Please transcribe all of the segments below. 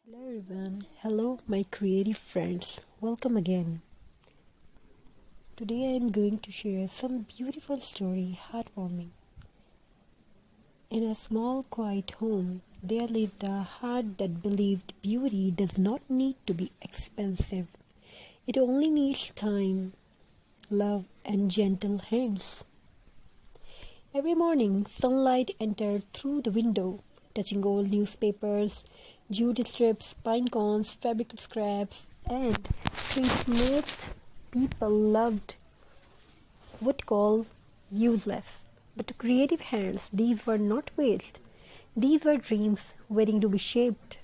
Hello everyone, hello my creative friends, welcome again. Today I am going to share some beautiful story, heartwarming. In a small quiet home, there lived a heart that believed beauty does not need to be expensive. It only needs time, love and gentle hands. Every morning, sunlight entered through the window, touching old newspapers, jute strips, pine cones, fabric scraps, and things most people would call useless. But to creative hands, these were not waste. These were dreams waiting to be shaped.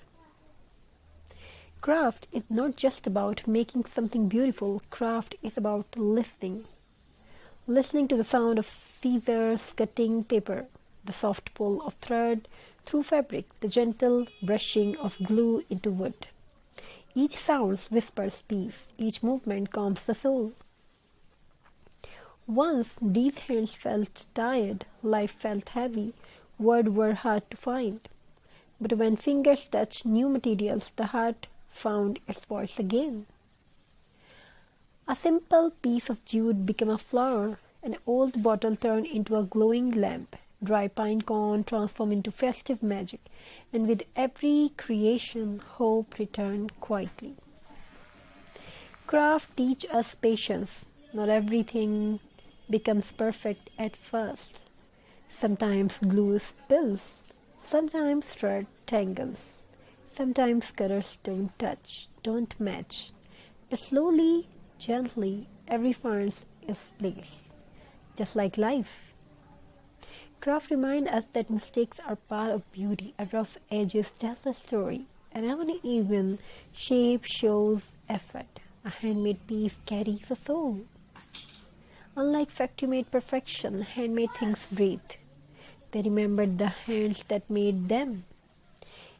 Craft is not just about making something beautiful. Craft is about listening. Listening to the sound of scissors cutting paper, the soft pull of thread through fabric, the gentle brushing of glue into wood. Each sound whispers peace, each movement calms the soul. Once these hands felt tired, life felt heavy, words were hard to find. But when fingers touched new materials, the heart found its voice again. A simple piece of jute became a flower, an old bottle turned into a glowing lamp, dry pine cone transformed into festive magic, and with every creation, hope returned quietly. Craft teaches us patience. Not everything becomes perfect at first. Sometimes glue spills, sometimes thread tangles, sometimes colors don't match. But slowly, gently, every finds its place, just like life. Craft reminds us that mistakes are part of beauty. A rough edges tell a story. An uneven shape shows effort. A handmade piece carries a soul. Unlike factory-made perfection, handmade things breathe. They remembered the hands that made them.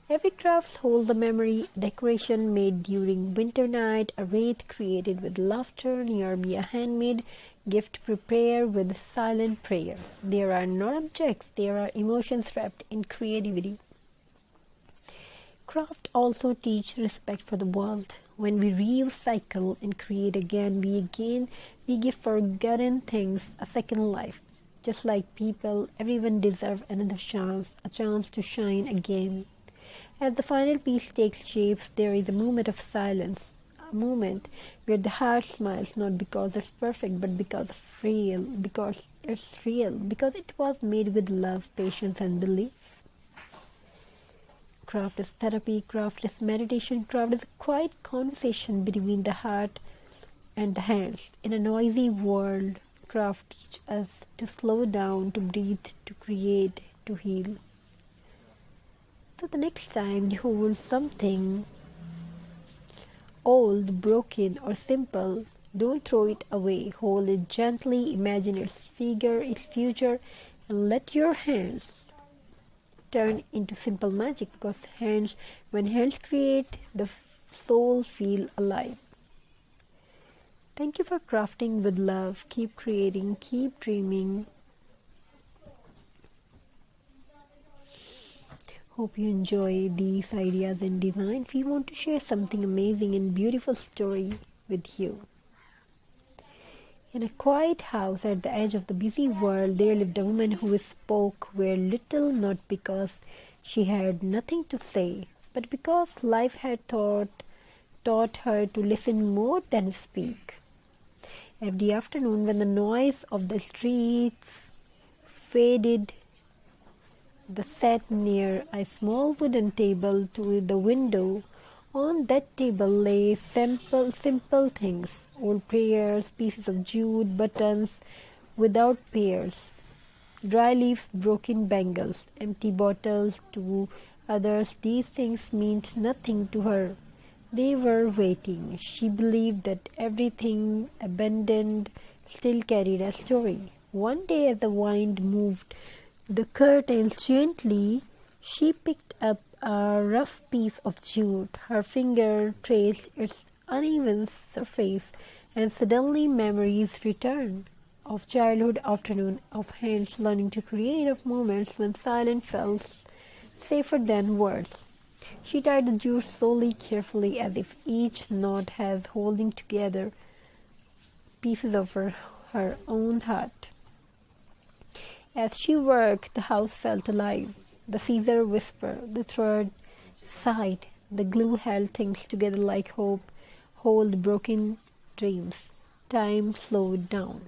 Every craft holds a memory, decoration made during winter night, a wreath created with laughter, nearby a handmade gift prepared with silent prayers. There are not objects, there are emotions wrapped in creativity. Craft also teach respect for the world. When we recycle and create again, we give forgotten things a second life. Just like people, everyone deserves another chance, a chance to shine again. As the final piece takes shapes, there is a moment of silence, a moment where the heart smiles not because it's perfect, but because it's real, because it was made with love, patience, and belief. Craft is therapy, craft is meditation, craft is a quiet conversation between the heart and the hands. In a noisy world, craft teaches us to slow down, to breathe, to create, to heal. So the next time you hold something old, broken, or simple, don't throw it away. Hold it gently, imagine its figure, its future, and let your hands turn into simple magic, because when hands create, the soul feels alive. Thank you for crafting with love. Keep creating, keep dreaming. Hope you enjoy these ideas and design. We want to share something amazing and beautiful story with you. In a quiet house at the edge of the busy world, there lived a woman who spoke very little, not because she had nothing to say, but because life had taught her to listen more than speak. Every afternoon, when the noise of the streets faded, they sat near a small wooden table to the window. On that table lay simple things, old prayers, pieces of jute, buttons without pairs, dry leaves, broken bangles, empty bottles. To others, these things meant nothing to her. They were waiting. She believed that everything abandoned still carried a story. One day, as the wind moved the curtains gently, she picked up a rough piece of jute. Her finger traced its uneven surface, and suddenly memories returned of childhood afternoon, of hands learning to create, of moments when silence felt safer than words. She tied the jewels slowly, carefully, as if each knot has holding together pieces of her own heart. As she worked, the house felt alive. The scissor whispered, the thread sighed, the glue held things together like hope hold broken dreams. Time slowed down.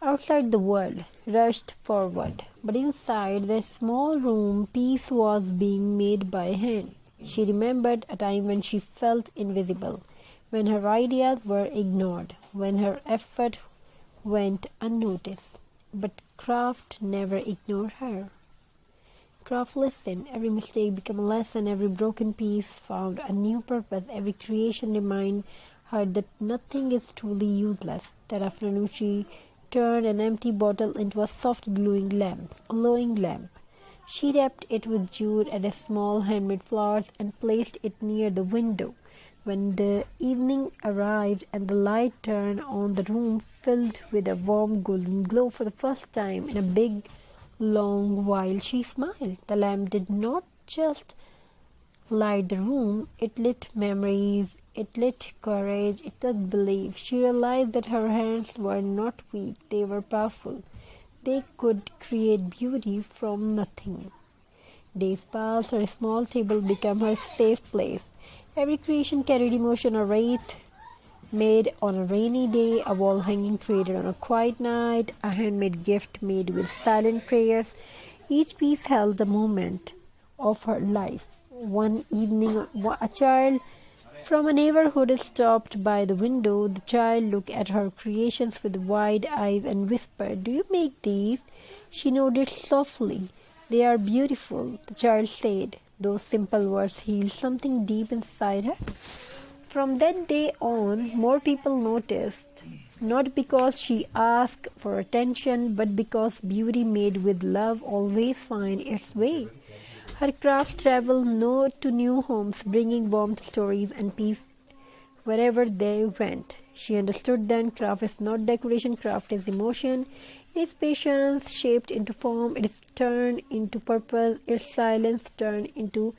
Outside the world rushed forward, but inside the small room peace was being made by hand. She remembered a time when she felt invisible, when her ideas were ignored, when her effort went unnoticed. But craft never ignored her. Craft listened. Every mistake became a lesson, every broken piece found a new purpose, every creation reminded her that nothing is truly useless. That afternoon she turned an empty bottle into a soft glowing lamp. She wrapped it with jute and a small handmade flowers and placed it near the window. When the evening arrived and the light turned on, the room filled with a warm golden glow for the first time in a big, long while. She smiled. The lamp did not just light the room, it lit memories, it lit courage, it lit belief. She realized that her hands were not weak, they were powerful. They could create beauty from nothing. Days passed, her small table became her safe place. Every creation carried emotion, a wreath made on a rainy day, a wall hanging created on a quiet night, a handmade gift made with silent prayers. Each piece held the moment of her life. One evening, a child from a neighborhood stopped by the window. The child looked at her creations with wide eyes and whispered, "Do you make these?" She nodded softly. "They are beautiful," the child said. Those simple words healed something deep inside her. From that day on, more people noticed, not because she asked for attention, but because beauty made with love always finds its way. Her crafts traveled to new homes, bringing warmth, stories, and peace wherever they went. She understood then craft is not decoration, craft is emotion. It is patience shaped into form, it is turned into purpose, its silence turned into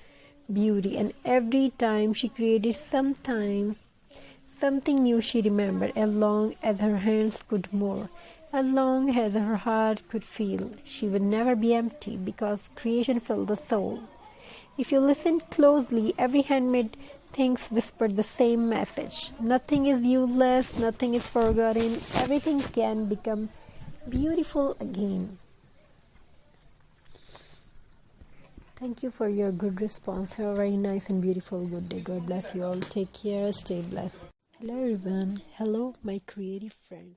beauty. And every time she created something new she remembered, as long as her hands could move, as long as her heart could feel. She would never be empty because creation filled the soul. If you listen closely, every handmade things whispered the same message. Nothing is useless, nothing is forgotten, everything can become beautiful again. Thank you for your good response. Have a very nice and beautiful good day. God bless you all. Take care. Stay blessed. Hello everyone. Hello my creative friends.